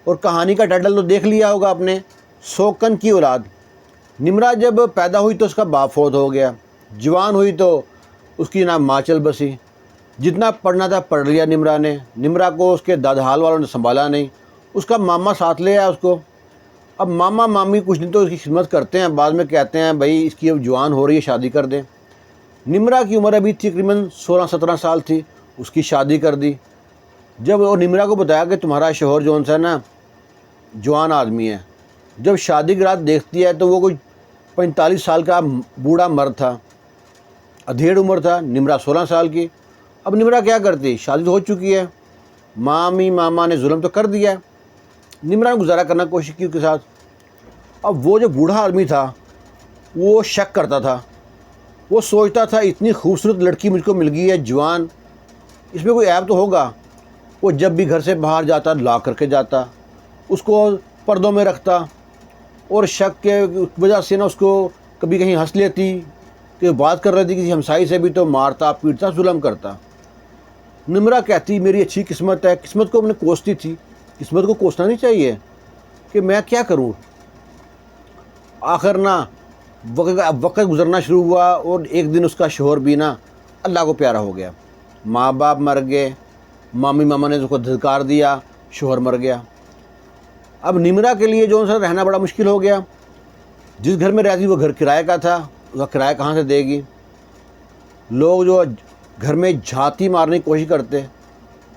اور کہانی کا ٹائٹل تو دیکھ لیا ہوگا آپ نے، سوکن کی اولاد۔ نمرا جب پیدا ہوئی تو اس کا باپ فوت ہو گیا، جوان ہوئی تو اس کی نام ماں چل بسی۔ جتنا پڑھنا تھا پڑھ لیا نمرا نے۔ نمرا کو اس کے دادحال والوں نے سنبھالا نہیں، اس کا ماما ساتھ لے آیا اس کو۔ اب ماما مامی کچھ دن تو اس کی خدمت کرتے ہیں، بعد میں کہتے ہیں بھائی اس کی اب جوان ہو رہی ہے، شادی کر دیں۔ نمرا کی عمر ابھی تقریباً 16-17 سال تھی، اس کی شادی کر دی۔ جب وہ نمرا کو بتایا کہ تمہارا شوہر جون سا نا جوان آدمی ہے، جب شادی کی رات دیکھتی ہے تو وہ کوئی 45 سال کا بوڑھا مرد تھا، ادھیڑ عمر تھا، نمرا 16 سال کی۔ اب نمرا کیا کرتی، شادی تو ہو چکی ہے، مامی ماما نے ظلم تو کر دیا ہے، نمرا نے گزارا کرنا کوشش کی اس کے ساتھ۔ اب وہ جو بوڑھا آدمی تھا وہ شک کرتا تھا، وہ سوچتا تھا اتنی خوبصورت لڑکی مجھ کو مل گئی ہے جوان، اس میں کوئی عیب تو ہوگا۔ وہ جب بھی گھر سے باہر جاتا لا کر کے جاتا، اس کو پردوں میں رکھتا، اور شک کے وجہ سے نا اس کو کبھی کہیں ہنس لیتی کہ بات کر رہی تھی کسی ہمسائی سے بھی تو مارتا پیٹتا ظلم کرتا۔ نمرا کہتی میری اچھی قسمت ہے، قسمت کو میں نے کوستی تھی، قسمت کو کوسنا نہیں چاہیے کہ میں کیا کروں۔ آخر نا وقت گزرنا شروع ہوا اور ایک دن اس کا شوہر بھی نا اللہ کو پیارا ہو گیا، ماں باپ مر گئے، مامی ماما نے اس کو دھتکار دیا، شوہر مر گیا۔ اب نمرا کے لیے جو سا رہنا بڑا مشکل ہو گیا، جس گھر میں رہتی وہ گھر کرائے کا تھا، اس کا کرایہ کہاں سے دے گی، لوگ جو گھر میں جھانتی مارنے کی کوشش کرتے۔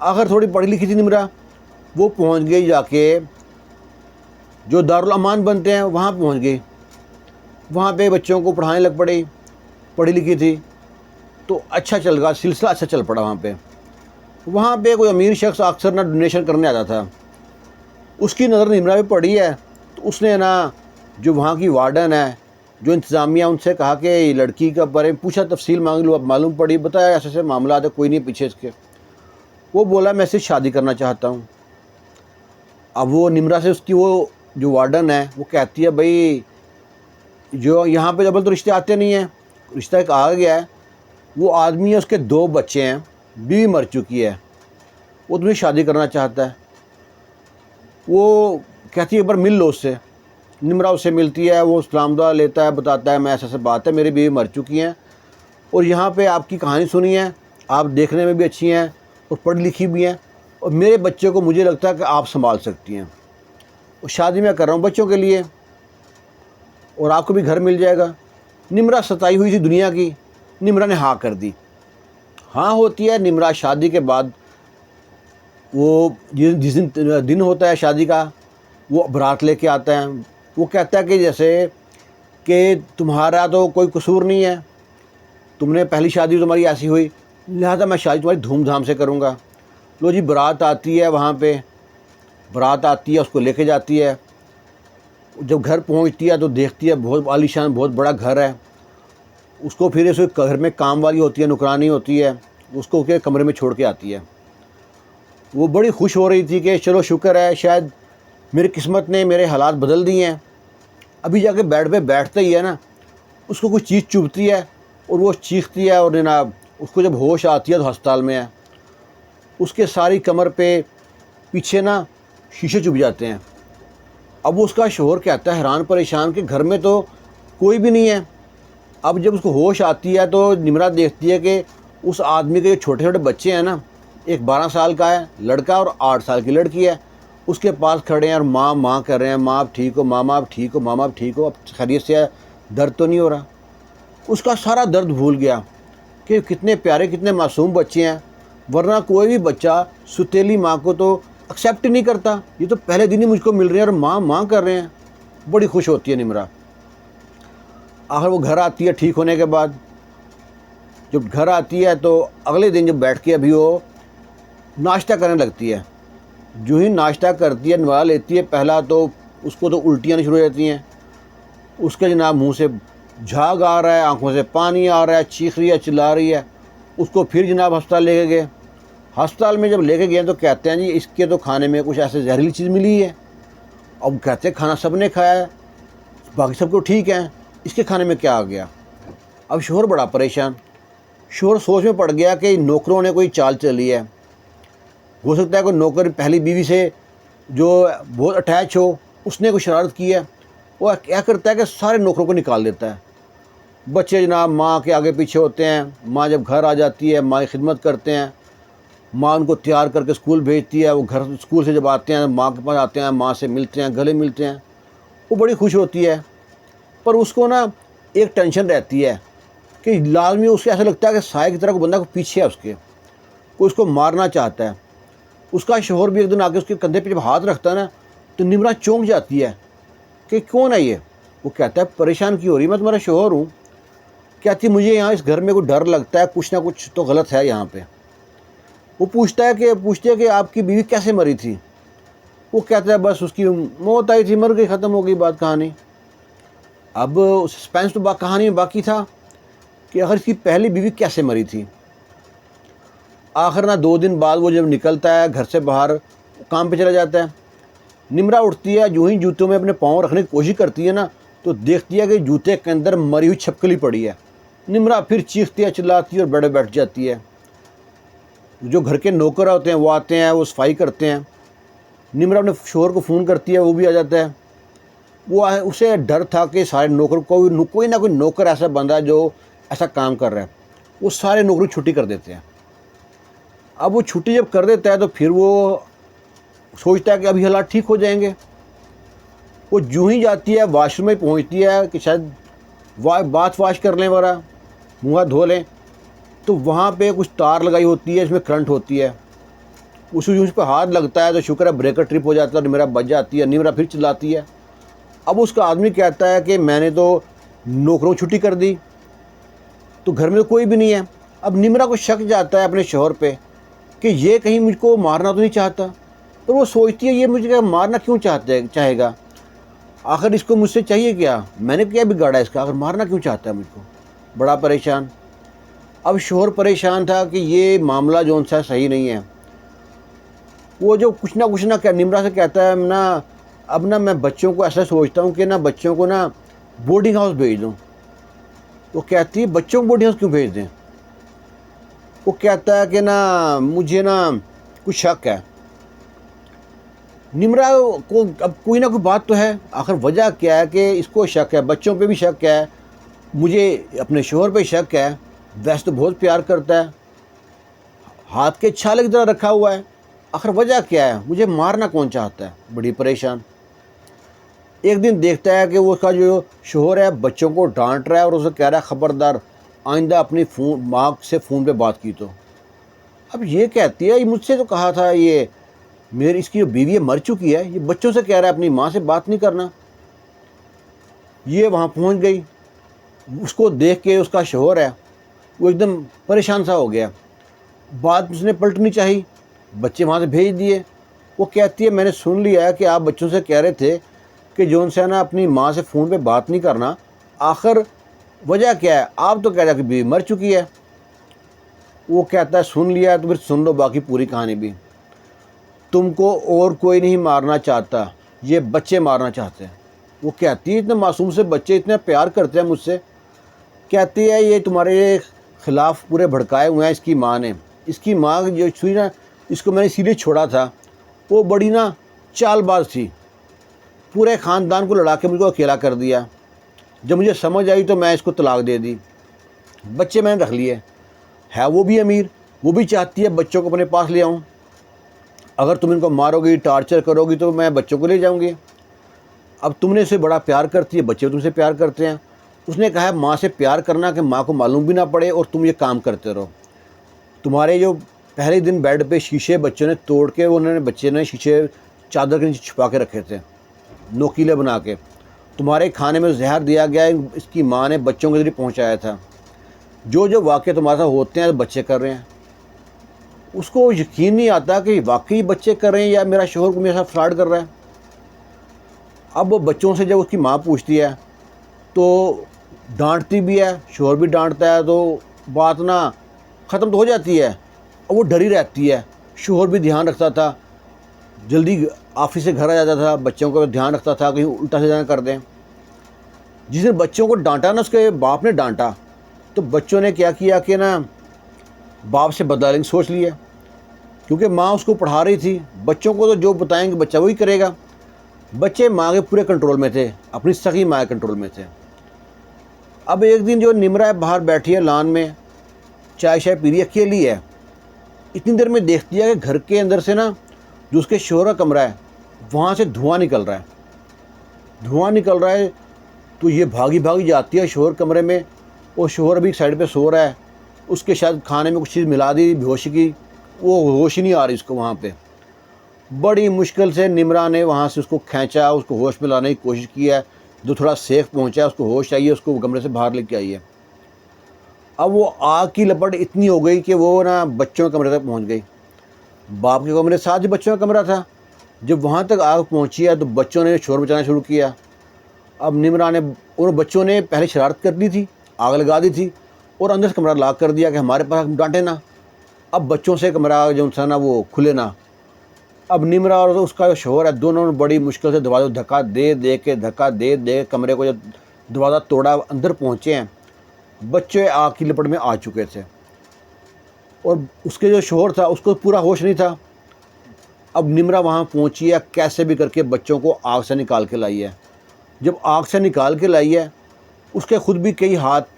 آخر تھوڑی پڑھی لکھی تھی نمرا، وہ پہنچ گئی جا کے جو دارالامان بنتے ہیں وہاں پہنچ گئی، وہاں پہ بچوں کو پڑھانے لگ پڑی، پڑھی لکھی تھی تو اچھا چل گیا، سلسلہ اچھا چل پڑا۔ وہاں پہ کوئی امیر شخص اکثر نہ ڈونیشن کرنے آتا تھا، اس کی نظر نمرا پہ پڑی ہے تو اس نے نا جو وہاں کی وارڈن ہے، جو انتظامیہ، ان سے کہا کہ لڑکی کا بارے میں پوچھا، تفصیل مانگ لو، اب معلوم پڑی، بتایا ایسے ایسے معاملات ہے، کوئی نہیں پیچھے اس کے۔ وہ بولا میں اس سے شادی کرنا چاہتا ہوں۔ اب وہ نمرا سے اس کی وہ جو وارڈن ہے وہ کہتی ہے بھائی جو یہاں پہ جبل تو رشتے آتے نہیں ہیں، رشتہ ایک آ گیا ہے، وہ آدمی ہے، اس کے 2 بچے ہیں، بیوی مر چکی ہے، وہ تمہیں شادی کرنا چاہتا ہے۔ وہ کہتی ہے ایک بار مل لو اس سے۔ نمرا اس سے ملتی ہے، وہ سلام دعا لیتا ہے، بتاتا ہے میں ایسا بات ہے، میری بیوی مر چکی ہیں اور یہاں پہ آپ کی کہانی سنی ہے، آپ دیکھنے میں بھی اچھی ہیں اور پڑھی لکھی بھی ہیں، اور میرے بچے کو مجھے لگتا ہے کہ آپ سنبھال سکتی ہیں، اور شادی میں کر رہا ہوں بچوں کے لیے، اور آپ کو بھی گھر مل جائے گا۔ نمرا ستائی ہوئی تھی دنیا کی، نمرا نے ہاں کر دی۔ ہاں ہوتی ہے نمرا شادی کے بعد، وہ جس دن ہوتا ہے شادی کا، وہ برات لے کے آتا ہے، وہ کہتا ہے کہ جیسے کہ تمہارا تو کوئی قصور نہیں ہے، تم نے پہلی شادی تمہاری ایسی ہوئی، لہذا میں شادی تمہاری دھوم دھام سے کروں گا۔ لو جی برات آتی ہے، وہاں پہ برات آتی ہے، اس کو لے کے جاتی ہے، جب گھر پہنچتی ہے تو دیکھتی ہے بہت عالیشان بہت بڑا گھر ہے، اس کو پھر اس گھر میں کام والی ہوتی ہے، نوکرانی ہوتی ہے، اس کو کے کمرے میں چھوڑ کے آتی ہے۔ وہ بڑی خوش ہو رہی تھی کہ چلو شکر ہے، شاید میری قسمت نے میرے حالات بدل دیے ہیں۔ ابھی جا کے بیڈ پہ بیٹھتے ہی ہے نا، اس کو کوئی چیز چبھتی ہے اور وہ چیختی ہے، اور جناب اس کو جب ہوش آتی ہے تو ہسپتال میں ہے، اس کے ساری کمر پہ پیچھے نا شیشے چبھ جاتے ہیں۔ اب وہ اس کا شوہر کہتا ہے حیران پریشان کہ گھر میں تو کوئی بھی نہیں ہے۔ اب جب اس کو ہوش آتی ہے تو نمرا دیکھتی ہے کہ اس آدمی کے جو چھوٹے چھوٹے بچے ہیں نا، ایک 12 سال کا ہے لڑکا اور 8 سال کی لڑکی ہے، اس کے پاس کھڑے ہیں اور ماں ماں کر رہے ہیں، ماں آپ ٹھیک ہو، ماما آپ ٹھیک ہو، ماما آپ ٹھیک ہو، اب خیریت سے ہے، درد تو نہیں ہو رہا۔ اس کا سارا درد بھول گیا کہ کتنے پیارے کتنے معصوم بچے ہیں، ورنہ کوئی بھی بچہ ستیلی ماں کو تو ایکسیپٹ نہیں کرتا، یہ تو پہلے دن ہی مجھ کو مل رہے ہیں اور ماں ماں کر رہے ہیں۔ بڑی خوش ہوتی ہے نمرا۔ آخر وہ گھر آتی ہے ٹھیک ہونے کے بعد، جب گھر آتی ہے تو اگلے دن جب بیٹھ کے ابھی وہ ناشتہ کرنے لگتی ہے، جو ہی ناشتہ کرتی ہے نوالا لیتی ہے، پہلا تو اس کو تو الٹیاں شروع ہو جاتی ہیں، اس کے جناب منہ سے جھاگ آ رہا ہے، آنکھوں سے پانی آ رہا ہے، چیخ رہی ہے، چلا رہی ہے۔ اس کو پھر جناب ہسپتال لے کے گئے۔ ہسپتال میں جب لے کے گئے تو کہتے ہیں جی اس کے تو کھانے میں کچھ ایسے زہریلی چیز ملی ہے۔ اب کہتے ہیں کھانا سب نے کھایا ہے، باقی سب کو ٹھیک ہے، اس کے کھانے میں کیا آ گیا۔ اب شوہر بڑا پریشان، شوہر سوچ میں پڑ گیا کہ نوکروں نے کوئی چال چلی ہے، ہو سکتا ہے کوئی نوکر پہلی بیوی سے جو بہت اٹیچ ہو، اس نے کوئی شرارت کی ہے، وہ کیا کرتا ہے کہ سارے نوکروں کو نکال دیتا ہے۔ بچے جناب ماں کے آگے پیچھے ہوتے ہیں، ماں جب گھر آ جاتی ہے ماں کی خدمت کرتے ہیں، ماں ان کو تیار کر کے اسکول بھیجتی ہے، وہ گھر اسکول سے جب آتے ہیں ماں کے پاس آتے ہیں، ماں سے ملتے ہیں، گلے ملتے ہیں، وہ بڑی خوش ہوتی ہے۔ پر اس کو نا ایک ٹینشن رہتی ہے کہ لازمی اس کو ایسا لگتا ہے کہ سائے کی طرح کوئی بندہ کو پیچھے ہے اس کے، کوئی اس کو مارنا چاہتا ہے۔ اس کا شوہر بھی ایک دن آگے اس کے کندھے پہ جب ہاتھ رکھتا ہے نا تو نمرا چونک جاتی ہے کہ کون ہے یہ؟ وہ کہتا ہے پریشان کیوں ہو رہی ہے، میں تمہارا شوہر ہوں۔ کہتی مجھے یہاں اس گھر میں کوئی ڈر لگتا ہے، کچھ نہ کچھ تو غلط ہے یہاں پہ۔ وہ پوچھتی ہے کہ آپ کی بیوی کیسے مری تھی؟ وہ کہتا ہے بس اس کی موت آئی تھی، مر گئی، ختم ہو گئی بات کہانی۔ اب سسپینس تو کہانی میں باقی تھا کہ آخر اس کی پہلی بیوی کیسے مری تھی۔ آخر نہ 2 دن بعد وہ جب نکلتا ہے گھر سے باہر، کام پہ چلا جاتا ہے، نمرا اٹھتی ہے، جو ہی جوتوں میں اپنے پاؤں رکھنے کی کوشش کرتی ہے نا تو دیکھتی ہے کہ جوتے کے اندر مری ہوئی چھپکلی پڑی ہے۔ نمرا پھر چیختی ہے، چلاتی ہے اور بیٹھے بیٹھ جاتی ہے۔ جو گھر کے نوکر ہوتے ہیں وہ آتے ہیں، وہ صفائی کرتے ہیں۔ نمرا اپنے شوہر کو فون کرتی ہے، وہ بھی آ جاتا ہے۔ وہ اسے ڈر تھا کہ سارے نوکر کوئی نہ کوئی نوکر ایسا بندہ ہے جو ایسا کام کر رہا ہے، وہ سارے نوکروں کی چھٹی کر دیتے ہیں۔ اب وہ چھٹی جب کر دیتا ہے تو پھر وہ سوچتا ہے کہ ابھی حالات ٹھیک ہو جائیں گے۔ وہ جو ہی جاتی ہے واش روم میں پہنچتی ہے کہ شاید باتھ واش کر لیں وغیرہ، منہ دھو لیں، تو وہاں پہ کچھ تار لگائی ہوتی ہے، اس میں کرنٹ ہوتی ہے۔ اس پہ ہاتھ لگتا ہے تو شکر ہے بریکر ٹرپ ہو جاتا ہے، نمرا بچ جاتی ہے۔ نمرا پھر چلاتی ہے۔ اب اس کا آدمی کہتا ہے کہ میں نے تو نوکروں چھٹی کر دی، تو گھر میں تو کوئی بھی نہیں ہے۔ اب نمرا کو شک جاتا ہے اپنے شوہر پہ کہ یہ کہیں مجھ کو مارنا تو نہیں چاہتا، پر وہ سوچتی ہے یہ مجھے مارنا کیوں چاہے گا، آخر اس کو مجھ سے چاہیے کیا، میں نے کیا بگاڑا اس کا، آخر مارنا کیوں چاہتا ہے مجھ کو، بڑا پریشان۔ اب شوہر پریشان تھا کہ یہ معاملہ جو ان سے صحیح نہیں ہے۔ وہ جو کچھ نہ کیا نمرا سے کہتا ہے نا اب نا میں بچوں کو ایسا سوچتا ہوں کہ نا بچوں کو نا بورڈنگ ہاؤس بھیج دوں۔ وہ کہتی ہے بچوں کو بورڈنگ ہاؤس کیوں بھیج دیں؟ وہ کہتا ہے کہ نا مجھے نا کچھ شک ہے۔ نمرا کو اب کوئی نہ کوئی بات تو ہے، آخر وجہ کیا ہے کہ اس کو شک ہے، بچوں پہ بھی شک ہے، مجھے اپنے شوہر پہ شک ہے، ویسے تو بہت پیار کرتا ہے، ہاتھ کے چھالے کی طرح رکھا ہوا ہے، آخر وجہ کیا ہے، مجھے مارنا کون چاہتا ہے، بڑی پریشان۔ ایک دن دیکھتا ہے کہ وہ اس کا جو شوہر ہے بچوں کو ڈانٹ رہا ہے اور اسے کہہ رہا ہے خبردار آئندہ اپنی ماں سے فون پہ بات کی تو۔ اب یہ کہتی ہے مجھ سے تو کہا تھا یہ اس کی جو بیوی مر چکی ہے، یہ بچوں سے کہہ رہا ہے اپنی ماں سے بات نہیں کرنا۔ یہ وہاں پہنچ گئی، اس کو دیکھ کے اس کا شوہر ہے وہ ایک دم پریشان سا ہو گیا، بات اس نے پلٹنی چاہی، بچے وہاں سے بھیج دیے۔ وہ کہتی ہے میں نے سن لیا ہے کہ آپ بچوں سے کہہ رہے تھے کہ جو ان سے نا اپنی ماں سے فون پہ بات نہیں کرنا، آخر وجہ کیا ہے، آپ تو کہہ رہے کہ بیوی مر چکی ہے۔ وہ کہتا ہے سن لیا ہے تو پھر سن لو باقی پوری کہانی بھی، تم کو اور کوئی نہیں مارنا چاہتا، یہ بچے مارنا چاہتے ہیں۔ وہ کہتی ہے اتنے معصوم سے بچے اتنے پیار کرتے ہیں مجھ سے، کہتی ہے یہ تمہارے خلاف پورے بھڑکائے ہوئے ہیں اس کی ماں نے۔ اس کی ماں جو چھوئی نا اس کو میں نے اسی لیے چھوڑا تھا، وہ بڑی نا چال باز تھی، پورے خاندان کو لڑا کے مجھ کو اکیلا کر دیا، جب مجھے سمجھ آئی تو میں اس کو طلاق دے دی، بچے میں نے رکھ لیے، ہے وہ بھی امیر، وہ بھی چاہتی ہے بچوں کو اپنے پاس لے آؤں، اگر تم ان کو مارو گی ٹارچر کرو گی تو میں بچوں کو لے جاؤں گی۔ اب تم نے اسے بڑا پیار کرتی ہے، بچے تم سے پیار کرتے ہیں۔ اس نے کہا ہے ماں سے پیار کرنا کہ ماں کو معلوم بھی نہ پڑے اور تم یہ کام کرتے رہو۔ تمہارے جو پہلے دن بیڈ پہ شیشے بچوں نے توڑ کے بچے نے شیشے چادر کے نیچے چھپا کے رکھے تھے نوکیلے بنا کے، تمہارے کھانے میں زہر دیا گیا ہے، اس کی ماں نے بچوں کے ذریعے پہنچایا تھا، جو واقعے تمہارے ساتھ ہوتے ہیں بچے کر رہے ہیں۔ اس کو یقین نہیں آتا کہ واقعی بچے کر رہے ہیں یا میرا شوہر کو میرے ساتھ فراڈ کر رہا ہے۔ اب وہ بچوں سے جب اس کی ماں پوچھتی ہے تو ڈانٹتی بھی ہے، شوہر بھی ڈانٹتا ہے، تو بات نا ختم تو ہو جاتی ہے، اور وہ ڈری رہتی ہے۔ شوہر بھی دھیان رکھتا تھا، جلدی آفس سے گھر آ جاتا تھا، بچوں کا دھیان رکھتا تھا کہیں الٹا سیدھا نہ کر دیں۔ جس دن بچوں کو ڈانٹا نا، اس کے باپ نے ڈانٹا، تو بچوں نے کیا کیا کہ نا باپ سے بدلہ لینے سوچ لیا کیونکہ ماں اس کو پڑھا رہی تھی. بچوں کو تو جو بتائیں گے بچہ وہی کرے گا. بچے ماں کے پورے کنٹرول میں تھے, اپنی سگی ماں کے کنٹرول میں تھے. اب ایک دن جو نمرا باہر بیٹھی ہے لان میں, چائے پی رہی, اکیلی ہے. اتنی دیر میں دیکھتی ہے کہ گھر کے اندر سے نا جو اس کے شوہر کا کمرہ ہے وہاں سے دھواں نکل رہا ہے. تو یہ بھاگی جاتی ہے شوہر کمرے میں, اور شوہر بھی سائڈ پہ سو رہا ہے. اس کے شاید کھانے میں کچھ چیز ملا دی بے ہوشی کی, وہ ہوش ہی نہیں آ رہی اس کو وہاں پہ. بڑی مشکل سے نمرا نے وہاں سے اس کو کھینچا, اس کو ہوش میں لانے کی کوشش کی ہے. جو تھوڑا سیف پہنچا, اس کو ہوش آئی ہے, اس کو کمرے سے باہر لے کے آئی ہے. اب وہ آگ کی لپٹ اتنی ہو گئی کہ وہ نا بچوں کے کمرے تک پہنچ گئی. باپ کے کمرے ساتھ ہی بچوں کا کمرہ تھا. جب وہاں تک آگ پہنچی ہے تو بچوں نے شور مچانا شروع کیا. اب نمرا نے, ان بچوں نے پہلے شرارت کر دی تھی, آگ لگا دی تھی, اور اندر سے کمرہ لاک کر دیا کہ ہمارے پاس ڈانٹے نا. اب بچوں سے کمرہ جو تھا نا وہ کھلے نا. اب نمرا اور اس کا شوہر ہے, دونوں نے بڑی مشکل سے دروازے دھکا دے کے کمرے کو جب دروازہ توڑا, اندر پہنچے ہیں. بچے آگ کی لپٹ میں آ چکے تھے, اور اس کے جو شوہر تھا اس کو پورا ہوش نہیں تھا. اب نمرا وہاں پہنچی ہے, کیسے بھی کر کے بچوں کو آگ سے نکال کے لائی ہے. جب آگ سے نکال کے لائی ہے, اس کے خود بھی کئی ہاتھ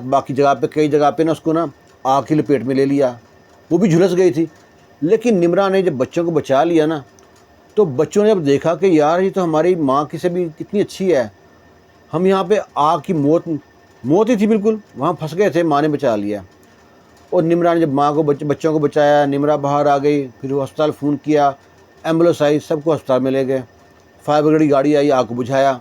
باقی جگہ پہ, کئی جگہ پہ نا اس کو نا آگ کی لپیٹ میں لے لیا. وہ بھی جھلس گئی تھی. لیکن نمرا نے جب بچوں کو بچا لیا نا, تو بچوں نے جب دیکھا کہ یار یہ تو ہماری ماں کی سے بھی کتنی اچھی ہے, ہم یہاں پہ آگ کی موت ہی تھی بالکل, وہاں پھنس گئے تھے, ماں نے بچا لیا. اور نمرا نے جب ماں کو بچوں کو بچایا, نمرا باہر آ گئی. پھر وہ ہسپتال فون کیا, ایمبولینس آئی, سب کو ہسپتال میں لے گئے. فائر بریگیڈ کی گاڑی آئی, آگ کو بجھایا.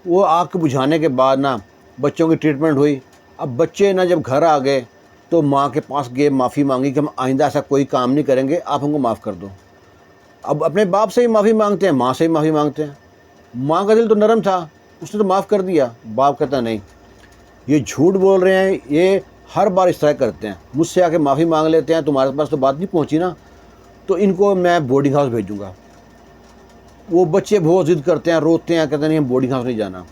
وہ آگ کو بجھانے کے بعد نا بچوں کی ٹریٹمنٹ ہوئی. اب بچے نا جب گھر آ گئے تو ماں کے پاس گئے, معافی مانگی کہ ہم آئندہ ایسا کوئی کام نہیں کریں گے, آپ ہم کو معاف کر دو. اب اپنے باپ سے ہی معافی مانگتے ہیں, ماں سے ہی معافی مانگتے ہیں. ماں کا دل تو نرم تھا, اس نے تو معاف کر دیا. باپ کہتا نہیں, یہ جھوٹ بول رہے ہیں, یہ ہر بار اس طرح کرتے ہیں, مجھ سے آ کے معافی مانگ لیتے ہیں, تمہارے پاس تو بات نہیں پہنچی نا, تو ان کو میں بورڈنگ ہاؤس بھیجوں گا. وہ بچے بہت ضد کرتے ہیں, روتے ہیں, کہتے ہیں نہیں ہم بورڈنگ ہاؤس نہیں جانا.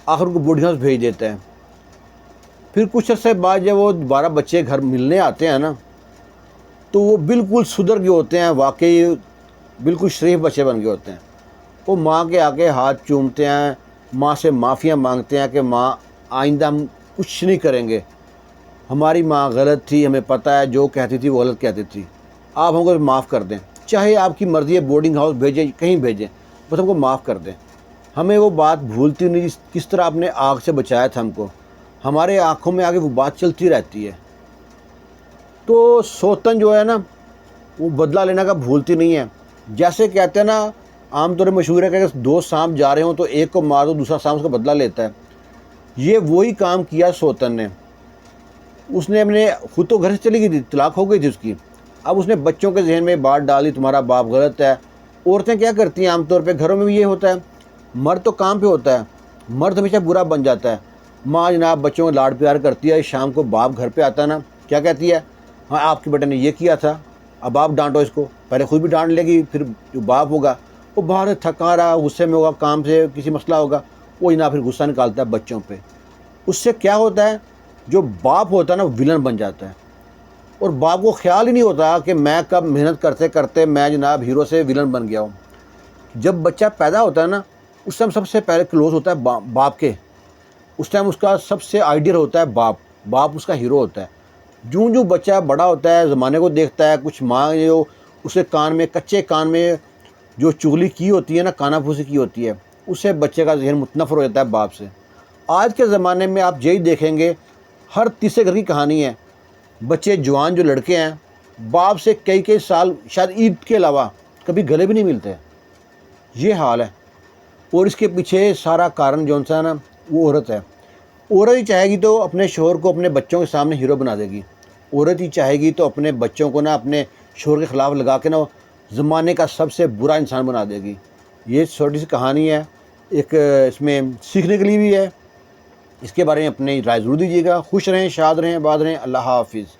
آخر کو بورڈنگ ہاؤس بھیج دیتے ہیں. پھر کچھ عرصے بعد جب وہ دوبارہ بچے گھر ملنے آتے ہیں نا, تو وہ بالکل سدھر گئے ہوتے ہیں, واقعی بالکل شریف بچے بن گئے ہوتے ہیں. وہ ماں کے آگے ہاتھ چومتے ہیں, ماں سے معافیاں مانگتے ہیں کہ ماں آئندہ ہم کچھ نہیں کریں گے, ہماری ماں غلط تھی, ہمیں پتہ ہے جو کہتی تھی وہ غلط کہتی تھی, آپ ہم کو معاف کر دیں, چاہے آپ کی مرضی ہے بورڈنگ ہاؤس بھیجیں کہیں بھیجیں, بس ہم کو معاف کر دیں. ہمیں وہ بات بھولتی نہیں, کس طرح آپ نے آگ سے بچایا تھا ہم کو, ہمارے آنکھوں میں آگے وہ بات چلتی رہتی ہے. تو سوتن جو ہے نا وہ بدلہ لینا کا بھولتی نہیں ہے. جیسے کہتے ہیں نا, عام طور پر مشہور ہے کہ اگر دو سانپ جا رہے ہوں تو ایک کو مار دو, دوسرا سانپ اس کا بدلہ لیتا ہے. یہ وہی کام کیا سوتن نے. اس نے اپنے خود تو گھر سے چلی گئی تھی, طلاق ہو گئی تھی اس کی. اب اس نے بچوں کے ذہن میں بات ڈالی تمہارا باپ غلط ہے. عورتیں کیا کرتی ہیں عام طور پہ گھروں میں بھی یہ ہوتا ہے, مرد تو کام پہ ہوتا ہے, مرد ہمیشہ برا بن جاتا ہے. ماں جناب بچوں کو لاڈ پیار کرتی ہے, شام کو باپ گھر پہ آتا ہے نا, کیا کہتی ہے, ہاں آپ کے بیٹے نے یہ کیا تھا, اب آپ ڈانٹو اس کو. پہلے خود بھی ڈانٹ لے گی, پھر جو باپ ہوگا وہ باہر سے تھکا رہا, غصے میں ہوگا, کام سے کسی مسئلہ ہوگا, وہ جناب پھر غصہ نکالتا ہے بچوں پہ. اس سے کیا ہوتا ہے, جو باپ ہوتا ہے نا ولن بن جاتا ہے. اور باپ کو خیال ہی نہیں ہوتا کہ میں کب محنت کرتے کرتے میں جناب ہیرو سے ولن بن گیا ہوں. جب بچہ پیدا ہوتا ہے نا, اس ٹائم سب سے پہلے کلوز ہوتا ہے باپ کے. اس ٹائم اس کا سب سے آئیڈیل ہوتا ہے باپ اس کا ہیرو ہوتا ہے. جو بچہ بڑا ہوتا ہے, زمانے کو دیکھتا ہے, کچھ ماں جو اسے کان میں, کچے کان میں جو چغلی کی ہوتی ہے نا, کانا پھوسی کی ہوتی ہے, اس سے بچے کا ذہن متنفر ہو جاتا ہے باپ سے. آج کے زمانے میں آپ یہی دیکھیں گے, ہر تیسرے گھر کی کہانی ہے. بچے جوان جو لڑکے ہیں, باپ سے کئی سال, شاید عید کے علاوہ کبھی گلے بھی نہیں ملتے. یہ حال ہے. اور اس کے پیچھے سارا کارن جو ہے نا وہ عورت ہے. عورت ہی چاہے گی تو اپنے شوہر کو اپنے بچوں کے سامنے ہیرو بنا دے گی. عورت ہی چاہے گی تو اپنے بچوں کو نا اپنے شوہر کے خلاف لگا کے نا زمانے کا سب سے برا انسان بنا دے گی. یہ چھوٹی سی کہانی ہے, ایک اس میں سیکھنے کے لیے بھی ہے. اس کے بارے میں اپنی رائے ضرور دیجیے گا. خوش رہیں, شاد رہیں, آباد رہیں. اللہ حافظ.